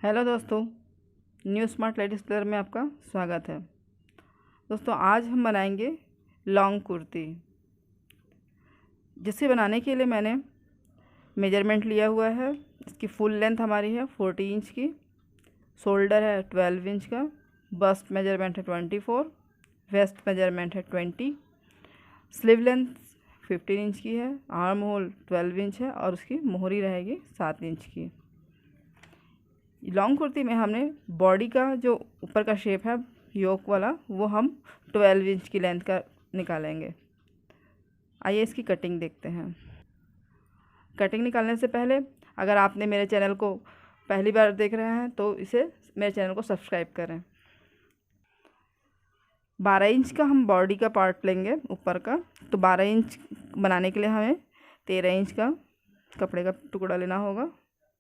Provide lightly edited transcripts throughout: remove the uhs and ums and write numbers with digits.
Hello दोस्तों, new smart ladies Taylor में आपका स्वागत है। दोस्तों, आज हम बनाएंगे लॉन्ग कुर्ती। जिसे बनाने के लिए मैंने मेजरमेंट लिया हुआ है। इसकी फुल लेंथ हमारी है 40 इंच की, शोल्डर है 12 इंच का, बस्ट मेजरमेंट है 24, वेस्ट मेजरमेंट है 20, स्लीव लेंथ 15 इंच की है, आर्म होल 12 इंच है और उसकी मोहरी रहेगी 7 इंच की। लॉन्ग कुर्ती में हमने बॉडी का जो ऊपर का शेप है योक वाला, वो हम 12 इंच की लेंथ का निकालेंगे। आइए इसकी कटिंग देखते हैं। कटिंग निकालने से पहले अगर आपने मेरे चैनल को पहली बार देख रहे हैं तो इसे मेरे चैनल को सब्सक्राइब करें। 12 इंच का हम बॉडी का पार्ट लेंगे ऊपर का, तो 12 इंच बनाने के लिए हमें 13 इंच का कपड़े का टुकड़ा लेना होगा।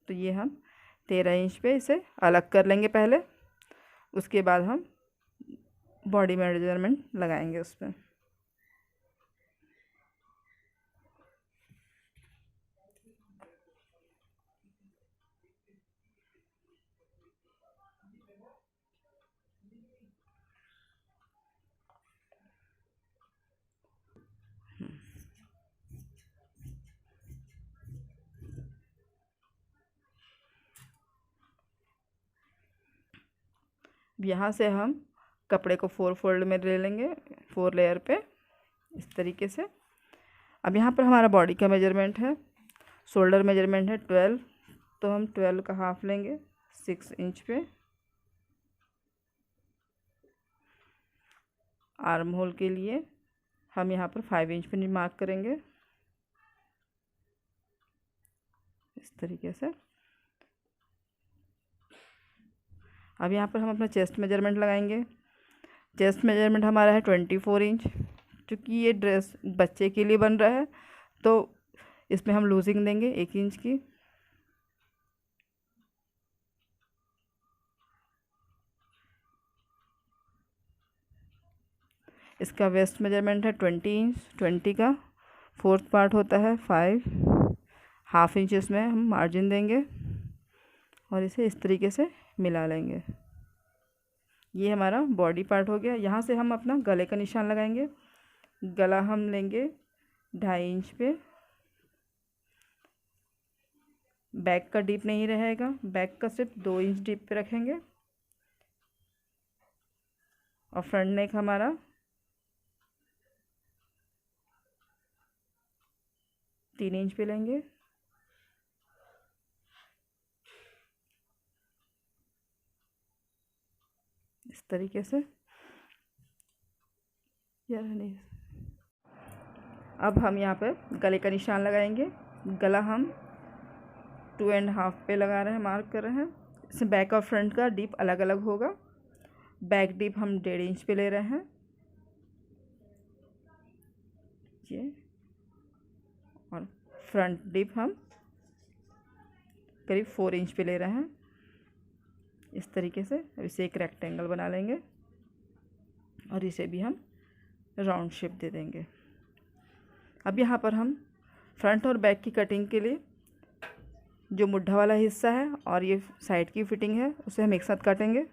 तो ये हम 13 इंच पे इसे अलग कर लेंगे पहले, उसके बाद हम बॉडी मेजरमेंट लगाएंगे उस पर। यहाँ से हम कपड़े को 4 फोल्ड में ले लेंगे, 4 लेयर पे इस तरीके से। अब यहाँ पर हमारा बॉडी का मेजरमेंट है, शोल्डर मेजरमेंट है 12, तो हम 12 का हाफ लेंगे 6 इंच पे। आर्म होल के लिए हम यहाँ पर 5 इंच पे मार्क करेंगे इस तरीके से। अब यहाँ पर हम अपना चेस्ट मेजरमेंट लगाएंगे। चेस्ट मेजरमेंट हमारा है 24 इंच। चूँकि ये ड्रेस बच्चे के लिए बन रहा है तो इसमें हम लूजिंग देंगे 1 इंच की। इसका वेस्ट मेजरमेंट है 20 इंच। 20 का 4th पार्ट होता है 5, हाफ इंच इसमें हम मार्जिन देंगे और इसे इस तरीके से मिला लेंगे। ये हमारा बॉडी पार्ट हो गया। यहाँ से हम अपना गले का निशान लगाएंगे। गला हम लेंगे 2.5 इंच पे। बैक का डीप नहीं रहेगा, बैक का सिर्फ 2 इंच डीप पे रखेंगे। और फ्रंट नेक हमारा 3 इंच पे लेंगे। इस तरीके से यार नहीं। अब हम यहाँ पे गले का निशान लगाएंगे। गला हम 2.5 पे लगा रहे हैं, मार्क कर रहे हैं। इसमें बैक और फ्रंट का डीप अलग अलग होगा। बैक डीप हम 1.5 इंच पे ले रहे हैं ये, और फ्रंट डीप हम करीब 4 इंच पे ले रहे हैं इस तरीके से। अब इसे एक रेक्टेंगल बना लेंगे और इसे भी हम राउंड शेप दे देंगे। अब यहाँ पर हम फ्रंट और बैक की कटिंग के लिए जो मुड्ढा वाला हिस्सा है और ये साइड की फिटिंग है उसे हम एक साथ काटेंगे।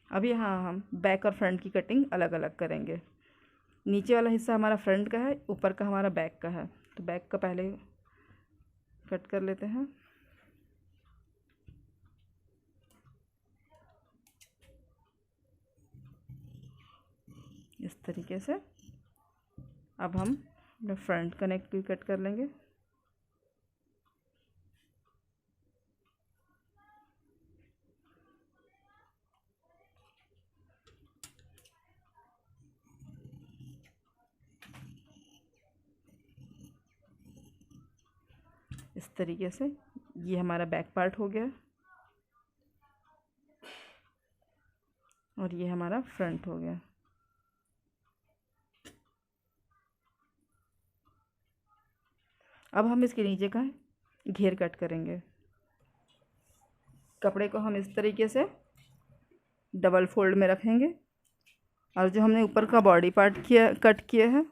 अब यहाँ हम बैक और फ्रंट की कटिंग अलग अलग करेंगे। नीचे वाला हिस्सा हमारा फ्रंट का है, ऊपर का हमारा बैक का है। तो बैक का पहले कट कर लेते हैं। इस तरीके से। अब हम अपने फ्रंट का नेक भी कट कर लेंगे। इस तरीके से ये हमारा बैक पार्ट हो गया और ये हमारा फ्रंट हो गया। अब हम इसके नीचे का घेर कट करेंगे। कपड़े को हम इस तरीके से डबल फोल्ड में रखेंगे और जो हमने ऊपर का बॉडी पार्ट कट किया है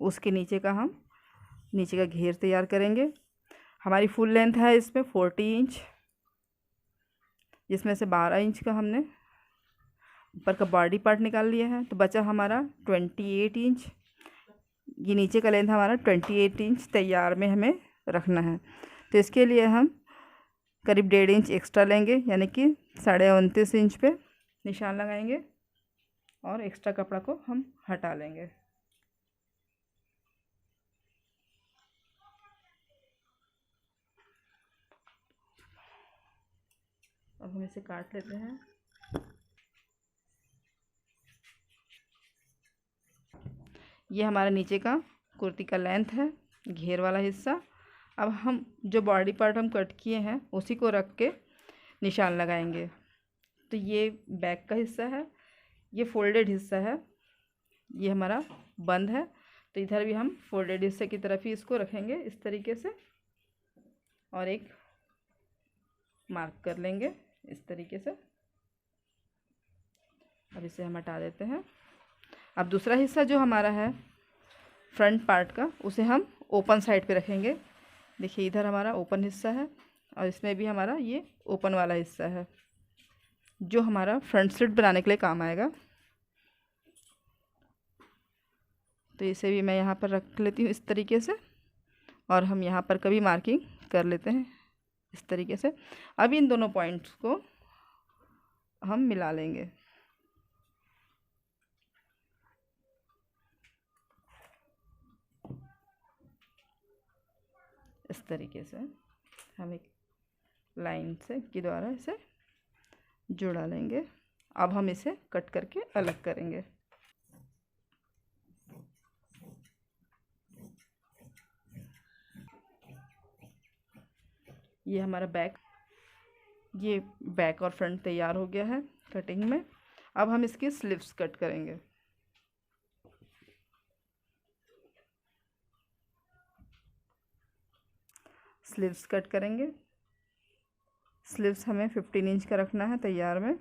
उसके नीचे का घेर तैयार करेंगे। हमारी फुल लेंथ है इसमें 40 इंच, जिसमें से 12 इंच का हमने ऊपर का बॉडी पार्ट निकाल लिया है, तो बचा हमारा 28 इंच। ये नीचे का लेंथ हमारा 28 इंच तैयार में हमें रखना है। तो इसके लिए हम करीब 1.5 इंच एक्स्ट्रा लेंगे, यानी कि 29.5 इंच पे निशान लगाएंगे और एक्स्ट्रा कपड़ा को हम हटा लेंगे। अब हम इसे काट लेते हैं। ये हमारा नीचे का कुर्ती का लेंथ है, घेर वाला हिस्सा। अब हम जो बॉडी पार्ट हम कट किए हैं उसी को रख के निशान लगाएंगे। तो ये बैक का हिस्सा है, ये फोल्डेड हिस्सा है, ये हमारा बंद है। तो इधर भी हम फोल्डेड हिस्से की तरफ ही इसको रखेंगे इस तरीके से और एक मार्क कर लेंगे इस तरीके से। अब इसे हम हटा देते हैं। अब दूसरा हिस्सा जो हमारा है फ्रंट पार्ट का, उसे हम ओपन साइड पे रखेंगे। देखिए इधर हमारा ओपन हिस्सा है और इसमें भी हमारा ये ओपन वाला हिस्सा है जो हमारा फ्रंट स्लिट बनाने के लिए काम आएगा। तो इसे भी मैं यहाँ पर रख लेती हूँ इस तरीके से और हम यहाँ पर कभी मार्किंग कर लेते हैं इस तरीके से। अब इन दोनों पॉइंट्स को हम मिला लेंगे। इस तरीके से हम एक लाइन से के द्वारा इसे जुड़ा लेंगे। अब हम इसे कट करके अलग करेंगे। ये हमारा बैक और फ्रंट तैयार हो गया है कटिंग में। अब हम इसकी स्लीव्स कट करेंगे। स्लीव्स कट करेंगे। स्लीव्स हमें 15 इंच का रखना है तैयार में,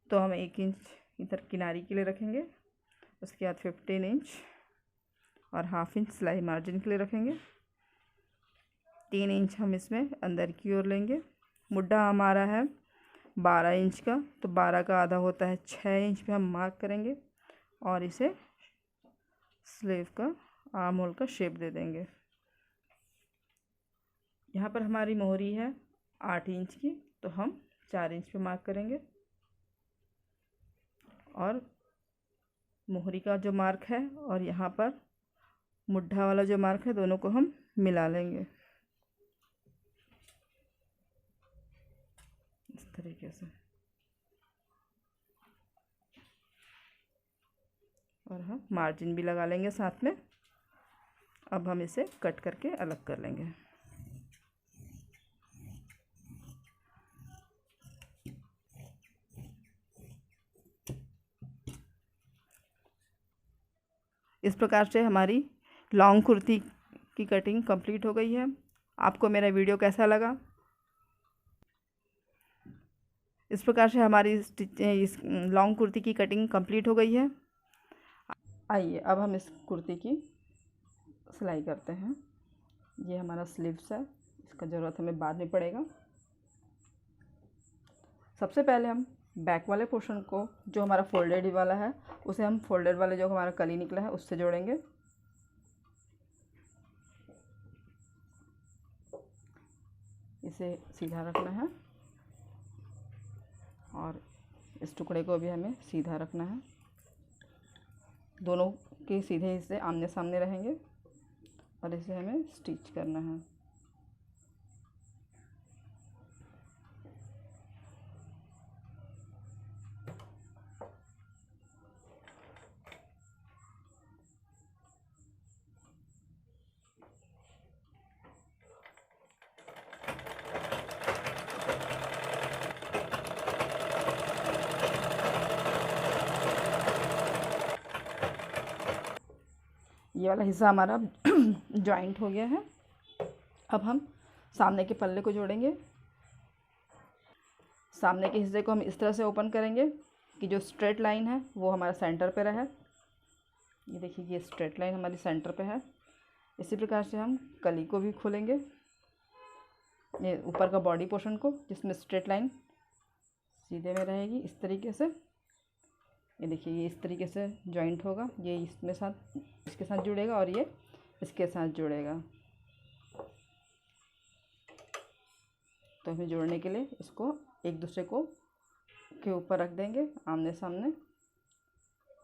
तो हम 1 इंच इधर किनारी के लिए रखेंगे। उसके बाद 15 इंच और ½ इंच सिलाई मार्जिन के लिए रखेंगे। 3 इंच हम इसमें अंदर की ओर लेंगे। मुड्ढा हमारा है 12 इंच का, तो 12 का आधा होता है 6 इंच पे हम मार्क करेंगे और इसे स्लीव का आर्म होल का शेप दे देंगे। यहाँ पर हमारी मोहरी है 8 इंच की, तो हम 4 इंच पे मार्क करेंगे और मोहरी का जो मार्क है और यहाँ पर मुड्ढा वाला जो मार्क है दोनों को हम मिला लेंगे इस तरीके से। और हम मार्जिन भी लगा लेंगे साथ में। अब हम इसे कट करके अलग कर लेंगे। इस प्रकार से हमारी लॉन्ग कुर्ती की कटिंग कंप्लीट हो गई है। आपको मेरा वीडियो कैसा लगा? इस प्रकार से हमारी इस लॉन्ग कुर्ती की कटिंग कंप्लीट हो गई है। आइए अब हम इस कुर्ती की सिलाई करते हैं। ये हमारा स्लीव्स है, इसका ज़रूरत हमें बाद में पड़ेगा। सबसे पहले हम बैक वाले पोर्शन को, जो हमारा फोल्डेड वाला है, उसे हम फोल्डेड वाले जो हमारा कली निकला है उससे जोड़ेंगे। इसे सीधा रखना है और इस टुकड़े को भी हमें सीधा रखना है। दोनों के सीधे हिस्से आमने सामने रहेंगे और इसे हमें स्टिच करना है। ये वाला हिस्सा हमारा जॉइंट हो गया है। अब हम सामने के पल्ले को जोड़ेंगे। सामने के हिस्से को हम इस तरह से ओपन करेंगे कि जो स्ट्रेट लाइन है वो हमारा सेंटर पे रहे। ये देखिए, ये स्ट्रेट लाइन हमारी सेंटर पे है। इसी प्रकार से हम कली को भी खोलेंगे, ये ऊपर का बॉडी पोर्शन को, जिसमें स्ट्रेट लाइन सीधे में रहेगी इस तरीके से। ये देखिए, ये इस तरीके से जॉइंट होगा, ये इसमें साथ इसके साथ जुड़ेगा और ये इसके साथ जुड़ेगा। तो हमें जोड़ने के लिए इसको एक दूसरे को के ऊपर रख देंगे, आमने सामने।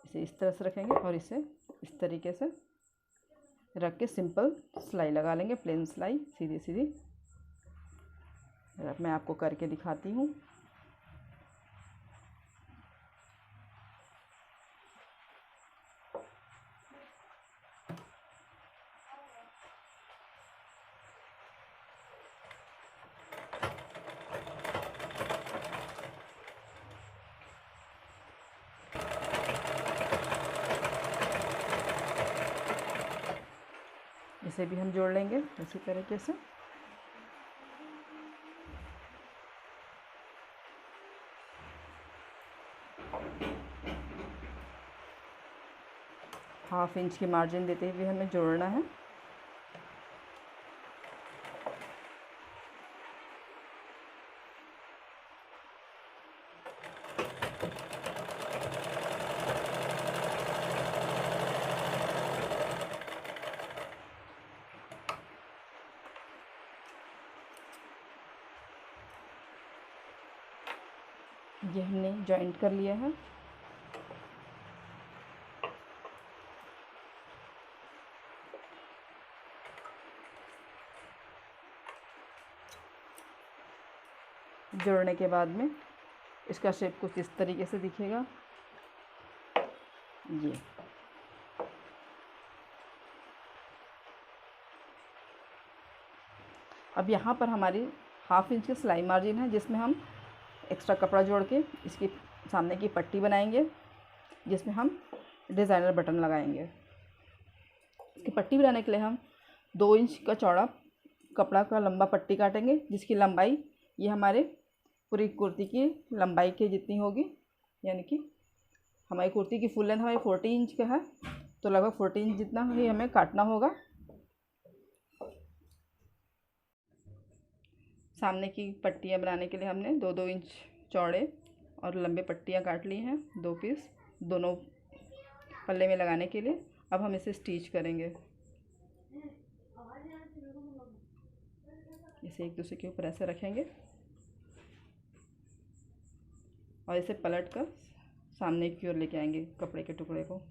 इसे इस तरह से रखेंगे और इसे इस तरीके से रख के सिंपल सिलाई लगा लेंगे, प्लेन सिलाई सीधी सीधी। मैं आपको करके दिखाती हूँ। इसे भी हम जोड़ लेंगे इसी तरीके से। ½ इंच की मार्जिन देते हुए हमें जोड़ना है। ये हमने जॉइंट कर लिया है। जोड़ने के बाद में इसका शेप कुछ इस तरीके से दिखेगा। ये अब यहाँ पर हमारी ½ इंच की सिलाई मार्जिन है, जिसमें हम एक्स्ट्रा कपड़ा जोड़ के इसकी सामने की पट्टी बनाएंगे, जिसमें हम डिज़ाइनर बटन लगाएंगे। इसकी पट्टी बनाने के लिए हम 2 इंच का चौड़ा कपड़ा का लंबा पट्टी काटेंगे, जिसकी लंबाई ये हमारे पूरी कुर्ती की लंबाई के जितनी होगी। यानी कि हमारी कुर्ती की फुल लेंथ हमारी 40 इंच का है, तो लगभग 40 इंच जितना ही हमें काटना होगा। सामने की पट्टियाँ बनाने के लिए हमने 2-2 इंच चौड़े और लंबे पट्टियाँ काट ली हैं, 2 पीस दोनों पल्ले में लगाने के लिए। अब हम इसे स्टिच करेंगे। इसे एक दूसरे के ऊपर ऐसे रखेंगे और इसे पलट कर सामने की ओर लेके आएंगे कपड़े के टुकड़े को।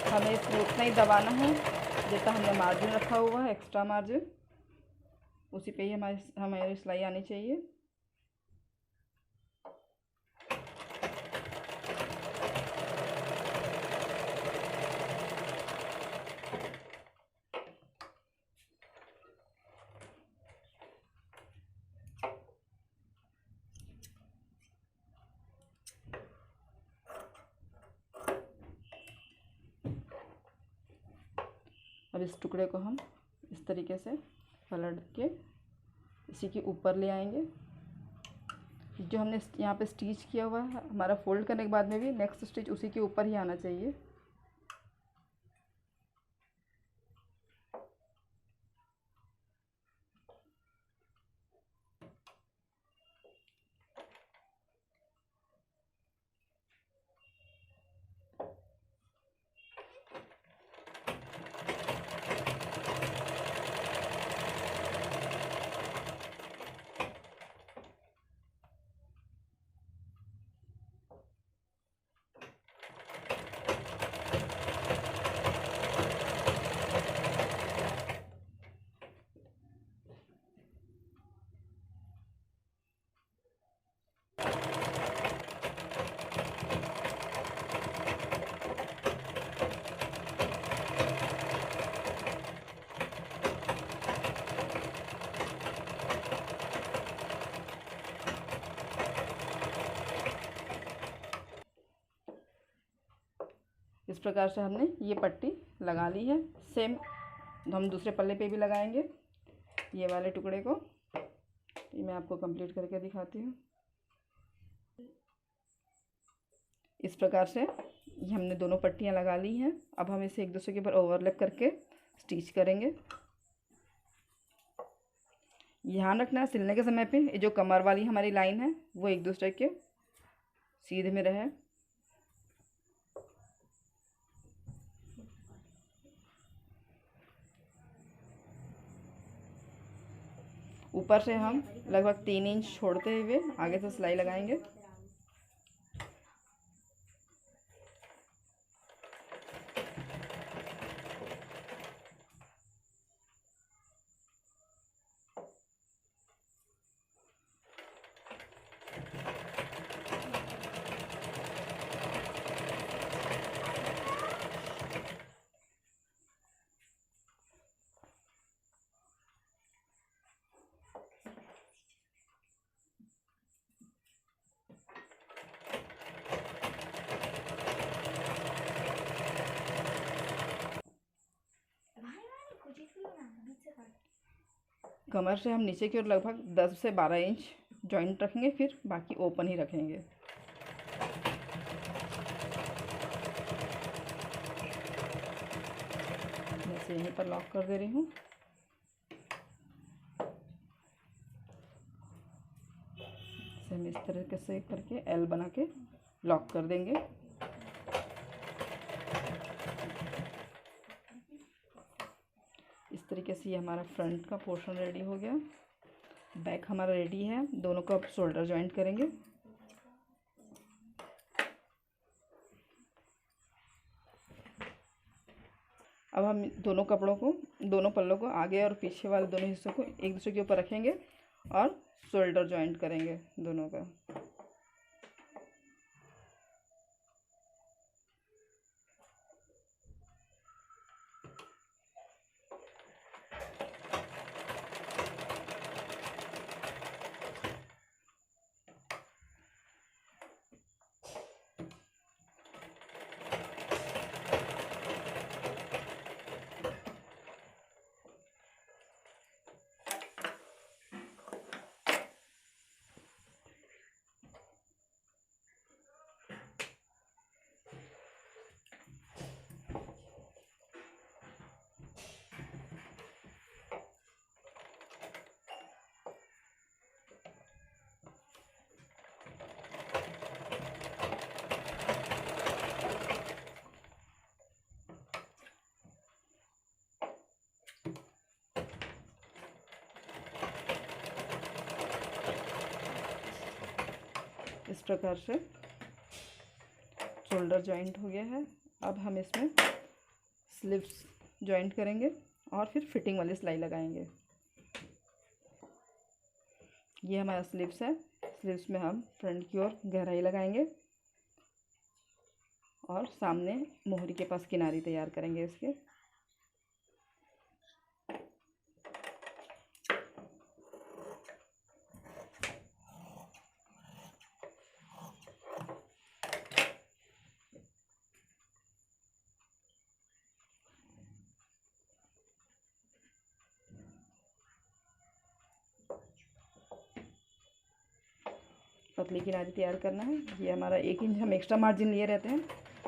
हमें इसमें उतना ही दबाना है जितना हमने मार्जिन रखा हुआ है, एक्स्ट्रा मार्जिन, उसी पे ही हमारी सिलाई आनी चाहिए। अब इस टुकड़े को हम इस तरीके से पलट के इसी के ऊपर ले आएंगे। जो हमने यहाँ पे स्टिच किया हुआ है, हमारा फोल्ड करने के बाद में भी नेक्स्ट स्टिच उसी के ऊपर ही आना चाहिए। इस प्रकार से हमने ये पट्टी लगा ली है। सेम हम दूसरे पल्ले पे भी लगाएंगे ये वाले टुकड़े को। ये मैं आपको कंप्लीट करके दिखाती हूँ। इस प्रकार से ये हमने दोनों पट्टियाँ लगा ली हैं। अब हम इसे एक दूसरे के ऊपर ओवरलैप करके स्टिच करेंगे। ध्यान रखना है सिलने के समय पे ये जो कमर वाली हमारी लाइन है वो एक दूसरे के सीधे में रहे। ऊपर से हम लगभग 3 इंच छोड़ते हुए आगे से सिलाई लगाएंगे। कमर से हम नीचे की ओर लगभग 10 से 12 इंच जॉइंट रखेंगे, फिर बाकी ओपन ही रखेंगे। मैं इसे यहीं पर लॉक कर दे रही हूँ। इसे हम इस तरीके से करके एल बना के लॉक कर देंगे। इस तरीके से ये हमारा फ्रंट का पोर्शन रेडी हो गया। बैक हमारा रेडी है। दोनों को अब शोल्डर जॉइंट करेंगे। अब हम दोनों पल्लों को आगे और पीछे वाले दोनों हिस्सों को एक दूसरे के ऊपर रखेंगे और शोल्डर जॉइंट करेंगे दोनों का। इस प्रकार से शोल्डर जॉइंट हो गया है। अब हम इसमें स्लीव्स जॉइंट करेंगे और फिर फिटिंग वाली सिलाई लगाएंगे। ये हमारा स्लीव्स है। स्लीव्स में हम फ्रंट की ओर गहराई लगाएंगे और सामने मोहरी के पास किनारी तैयार करेंगे इसके। पतली किनारी तैयार करना है। ये हमारा 1 इंच हम एक्स्ट्रा मार्जिन लिए रहते हैं,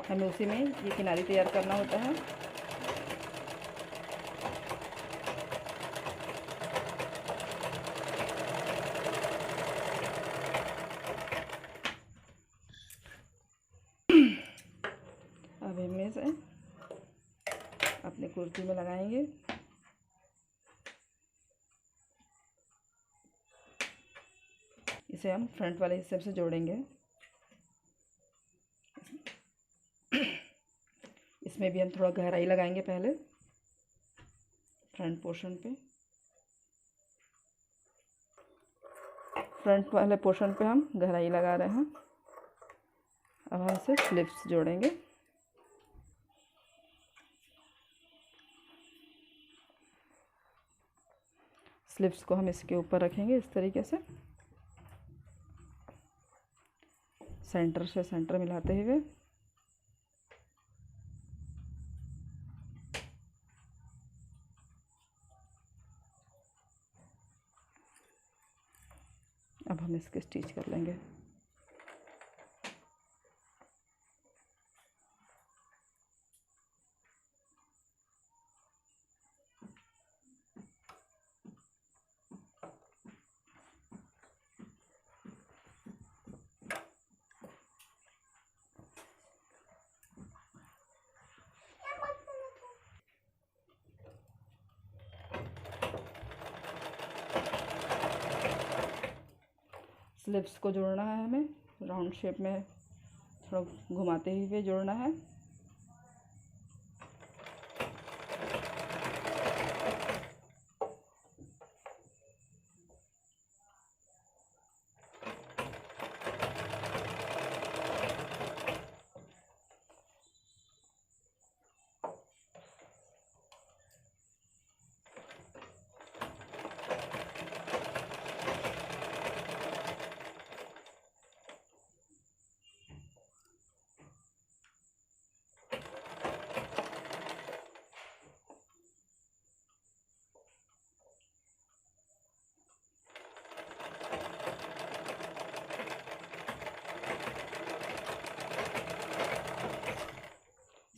हमें उसी में ये किनारी तैयार करना होता है। अब इनमें से अपने कुर्ती में लगाएंगे। इसे हम फ्रंट वाले हिस्से से जोड़ेंगे। इसमें भी हम थोड़ा गहराई लगाएंगे पहले फ्रंट पोर्शन पे। फ्रंट वाले पोर्शन पे हम गहराई लगा रहे हैं। अब हम इसे स्लीव्स जोड़ेंगे। स्लीव्स को हम इसके ऊपर रखेंगे इस तरीके से, सेंटर से सेंटर मिलाते हुए। अब हम इसके स्टिच कर लेंगे। स्लिप्स को जोड़ना है, हमें राउंड शेप में थोड़ा घुमाते हुए जोड़ना है।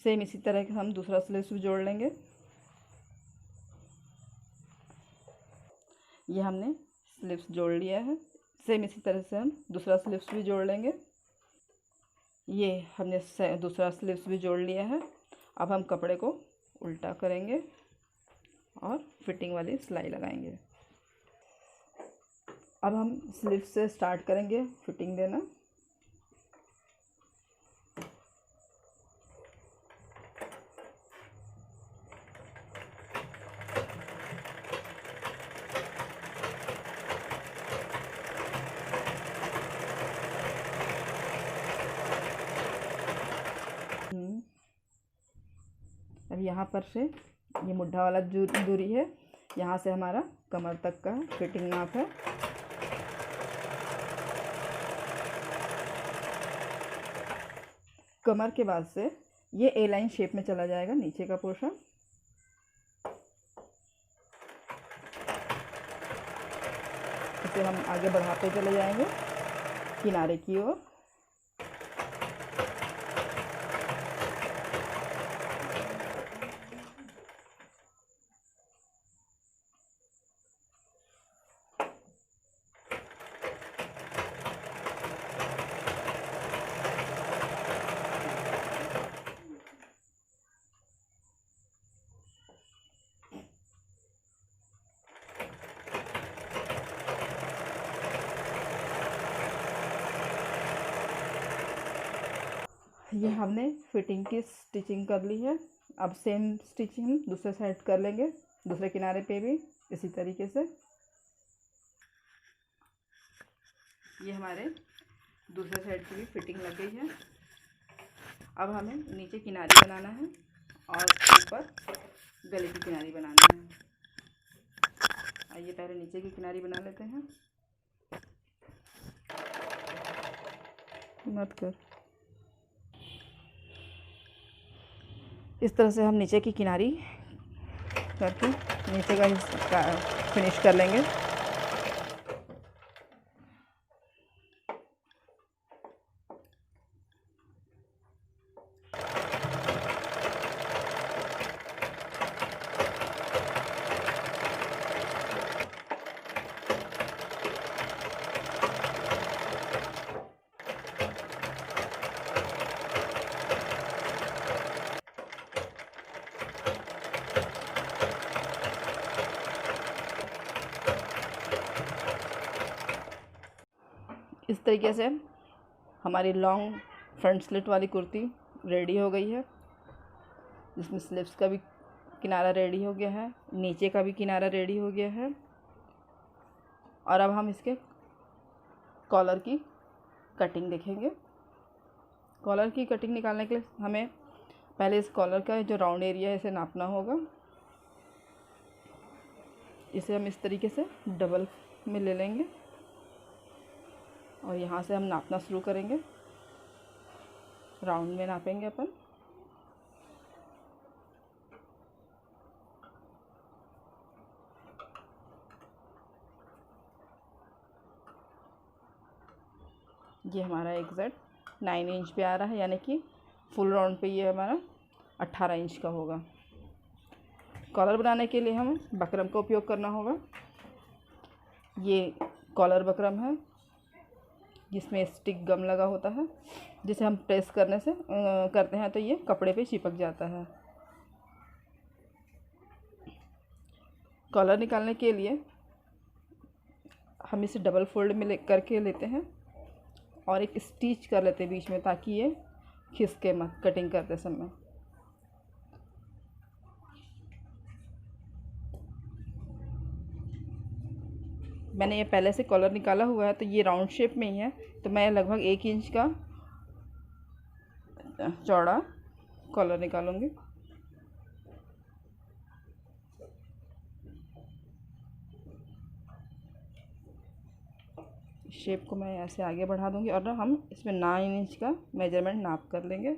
सेम इसी तरह के हम दूसरा स्लिप्स भी जोड़ लेंगे। ये हमने स्लिप्स जोड़ लिया है। सेम इसी तरह से हम दूसरा स्लिप्स भी जोड़ लेंगे। ये हमने दूसरा स्लिप्स भी जोड़ लिया है। अब हम कपड़े को उल्टा करेंगे और फिटिंग वाली सिलाई लगाएंगे। अब हम स्लिप्स से स्टार्ट करेंगे फिटिंग देना। अब यहाँ पर से ये मुड्ढा वाला दूरी है, यहाँ से हमारा कमर तक का फिटिंग नाप है। कमर के बाद से ये ए लाइन शेप में चला जाएगा नीचे का पोर्शन। इसे हम आगे बढ़ाते चले जाएंगे किनारे की ओर। ये हमने फिटिंग की स्टिचिंग कर ली है। अब सेम स्टिचिंग हम दूसरे साइड कर लेंगे, दूसरे किनारे पे भी इसी तरीके से। ये हमारे दूसरे साइड की भी फिटिंग लग गई है। अब हमें नीचे किनारी बनाना है और ऊपर गले की किनारी बनाना है। आइए पहले नीचे की किनारी बना लेते हैं। मत कर। इस तरह से हम नीचे की किनारी करके नीचे का हिस्सा फिनिश कर लेंगे। इस तरीके से हमारी लॉन्ग फ्रंट स्लिट वाली कुर्ती रेडी हो गई है, जिसमें स्लीव्स का भी किनारा रेडी हो गया है, नीचे का भी किनारा रेडी हो गया है। और अब हम इसके कॉलर की कटिंग देखेंगे। कॉलर की कटिंग निकालने के लिए हमें पहले इस कॉलर का जो राउंड एरिया है इसे नापना होगा। इसे हम इस तरीके से डबल में ले लेंगे और यहाँ से हम नापना शुरू करेंगे। राउंड में नापेंगे अपन। ये हमारा एग्जैक्ट 9 इंच पे आ रहा है, यानी कि फुल राउंड पे ये हमारा 18 इंच का होगा। कॉलर बनाने के लिए हमें बकरम का उपयोग करना होगा। ये कॉलर बकरम है जिसमें स्टिक गम लगा होता है, जिसे हम प्रेस करने से करते हैं तो ये कपड़े पे चिपक जाता है। कॉलर निकालने के लिए हम इसे डबल फोल्ड में करके लेते हैं और एक स्टिच कर लेते हैं बीच में, ताकि ये खिसके मत कटिंग करते समय। मैंने ये पहले से कॉलर निकाला हुआ है, तो ये राउंड शेप में ही है, तो मैं लगभग 1 इंच का चौड़ा कॉलर निकालूंगी। शेप को मैं ऐसे आगे बढ़ा दूंगी और ना हम इसमें 9 इंच का मेजरमेंट नाप कर लेंगे।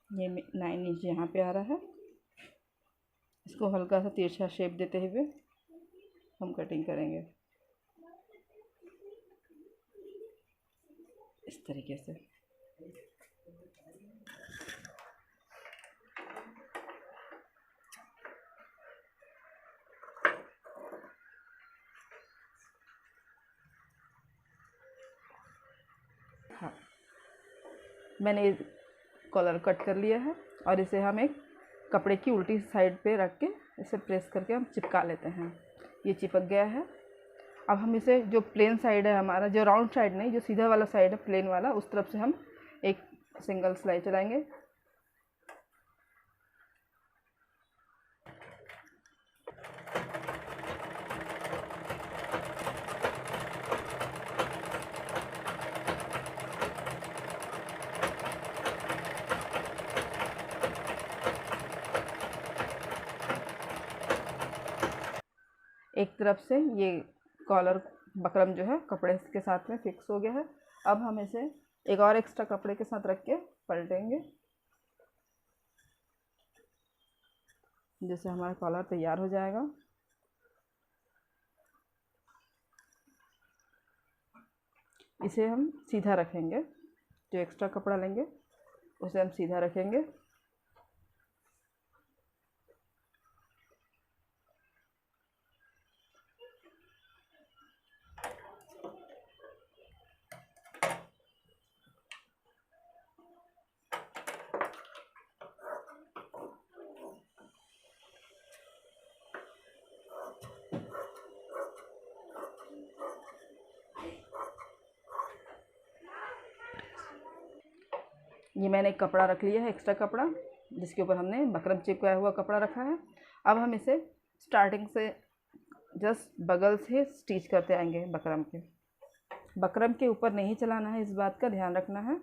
ये 9 इंच यहाँ पे आ रहा है। इसको हल्का सा तिरछा शेप देते हुए हम कटिंग करेंगे इस तरीके से। हाँ, मैंने कॉलर कट कर लिया है और इसे हम एक कपड़े की उल्टी साइड पे रख के इसे प्रेस करके हम चिपका लेते हैं। ये चिपक गया है। अब हम इसे, जो प्लेन साइड है हमारा, जो राउंड साइड नहीं, जो सीधा वाला साइड है प्लेन वाला, उस तरफ से हम एक सिंगल सिलाई चलाएंगे। एक तरफ से ये कॉलर बकरम जो है कपड़े के साथ में फिक्स हो गया है। अब हम इसे एक और एक्स्ट्रा कपड़े के साथ रख के पलटेंगे, जिससे हमारा कॉलर तैयार हो जाएगा। इसे हम सीधा रखेंगे, जो एक्स्ट्रा कपड़ा लेंगे उसे हम सीधा रखेंगे। ये मैंने एक कपड़ा रख लिया है, एक्स्ट्रा कपड़ा, जिसके ऊपर हमने बकरम चिपकाया हुआ कपड़ा रखा है। अब हम इसे स्टार्टिंग से जस्ट बगल से स्टिच करते आएंगे। बकरम के ऊपर नहीं चलाना है, इस बात का ध्यान रखना है।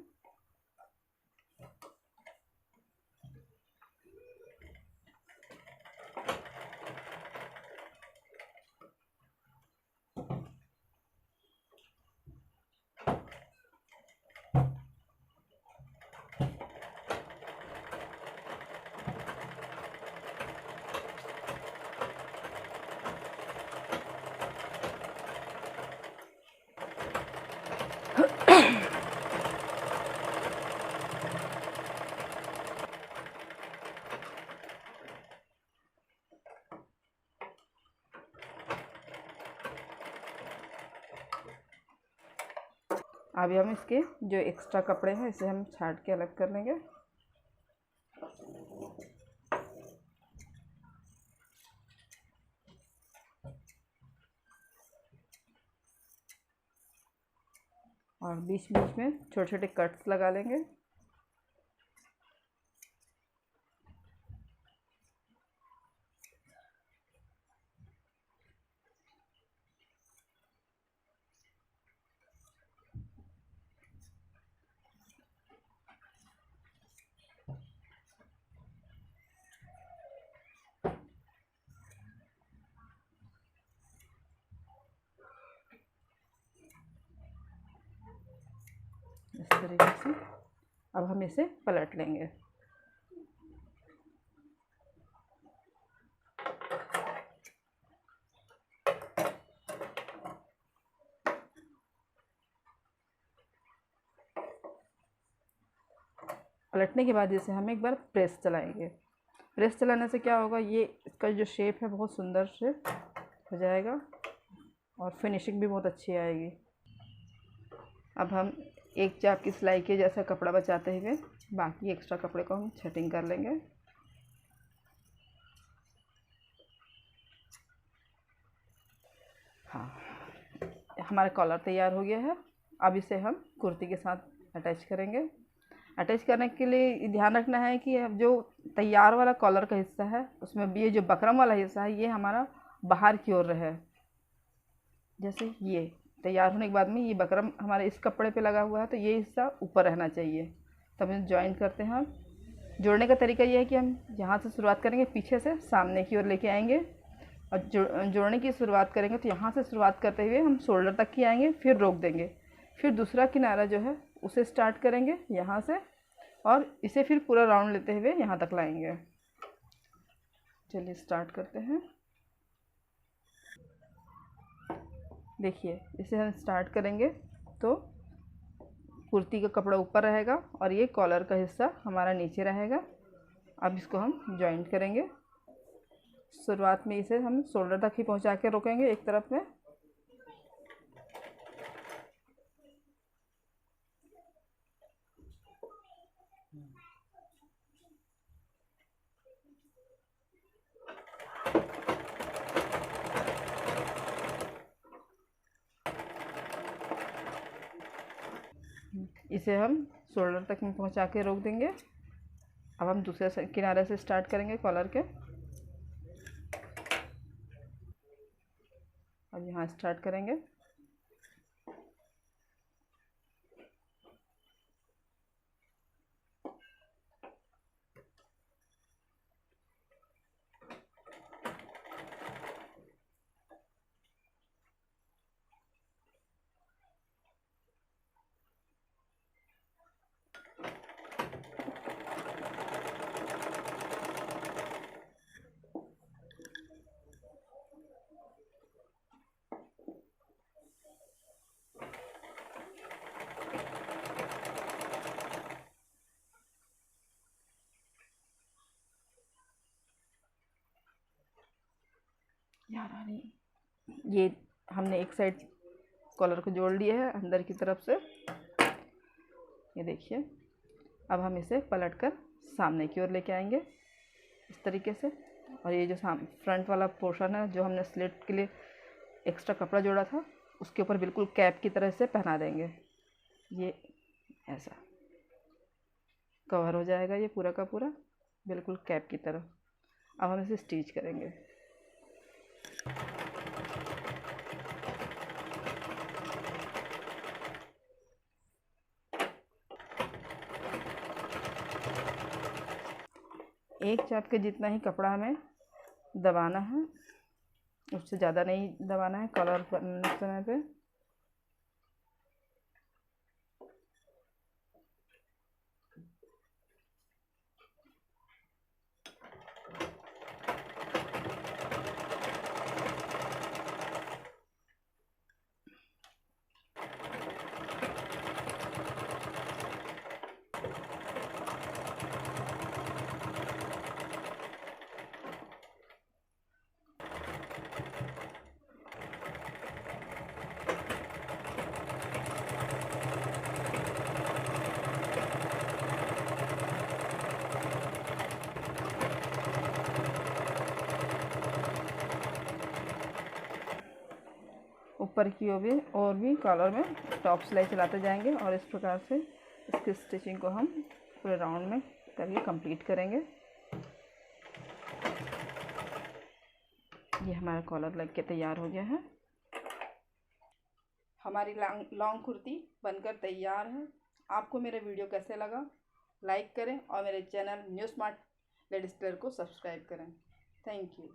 अभी हम इसके जो एक्स्ट्रा कपड़े हैं इसे हम छाट के अलग कर लेंगे। और बीच बीच में छोटे छोटे कट्स लगा लेंगे। इस तरीके से अब हम इसे पलट लेंगे। पलटने के बाद इसे हम एक बार प्रेस चलाएंगे। प्रेस चलाने से क्या होगा, ये इसका जो शेप है बहुत सुंदर से हो जाएगा और फिनिशिंग भी बहुत अच्छी आएगी। अब हम एक चाप की सिलाई के जैसा कपड़ा बचाते हुए बाकी एक्स्ट्रा कपड़े को हम छटिंग कर लेंगे। हाँ, हमारा कॉलर तैयार हो गया है। अब इसे हम कुर्ती के साथ अटैच करेंगे। अटैच करने के लिए ध्यान रखना है कि अब जो तैयार वाला कॉलर का हिस्सा है उसमें ये जो बकरम वाला हिस्सा है ये हमारा बाहर की ओर रहे। जैसे ये तैयार होने के बाद में ये बकरम हमारे इस कपड़े पे लगा हुआ है तो ये हिस्सा ऊपर रहना चाहिए। तब हम जॉइन करते हैं। जोड़ने का तरीका ये है कि हम यहाँ से शुरुआत करेंगे, पीछे से सामने की ओर लेके आएंगे और जोड़ने की शुरुआत करेंगे तो यहाँ से शुरुआत करते हुए हम शोल्डर तक की आएंगे, फिर रोक देंगे, फिर दूसरा किनारा जो है उसे स्टार्ट करेंगे यहाँ से और इसे फिर पूरा राउंड लेते हुए यहाँ तक लाएंगे। चलिए स्टार्ट करते हैं। देखिए इसे हम स्टार्ट करेंगे तो कुर्ती का कपड़ा ऊपर रहेगा और ये कॉलर का हिस्सा हमारा नीचे रहेगा। अब इसको हम जॉइंट करेंगे। शुरुआत में इसे हम शोल्डर तक ही पहुंचा के रोकेंगे एक तरफ में। इसे हम शोल्डर तक में पहुंचा के रोक देंगे। अब हम दूसरे किनारे से स्टार्ट करेंगे कॉलर के। अब यहाँ स्टार्ट करेंगे। ये हमने एक साइड कॉलर को जोड़ लिया है अंदर की तरफ से। ये देखिए अब हम इसे पलटकर सामने की ओर लेके आएंगे इस तरीके से। और ये जो फ्रंट वाला पोर्शन है जो हमने स्लिट के लिए एक्स्ट्रा कपड़ा जोड़ा था उसके ऊपर बिल्कुल कैप की तरह से पहना देंगे। ये ऐसा कवर हो जाएगा ये पूरा का पूरा बिल्कुल कैप की तरह। अब हम इसे स्टिच करेंगे। एक चाप के जितना ही कपड़ा हमें दबाना है, उससे ज़्यादा नहीं दबाना है कलर करने समय पे। ऊपर की और भी कॉलर में टॉप सिलाई चलाते जाएंगे और इस प्रकार से इसकी स्टिचिंग को हम पूरे राउंड में करके कंप्लीट करेंगे। ये हमारा कॉलर लग के तैयार हो गया है। हमारी लॉन्ग कुर्ती बनकर तैयार है। आपको मेरा वीडियो कैसे लगा लाइक करें और मेरे channel new smart ladies tailor को सब्सक्राइब करें। Thank you.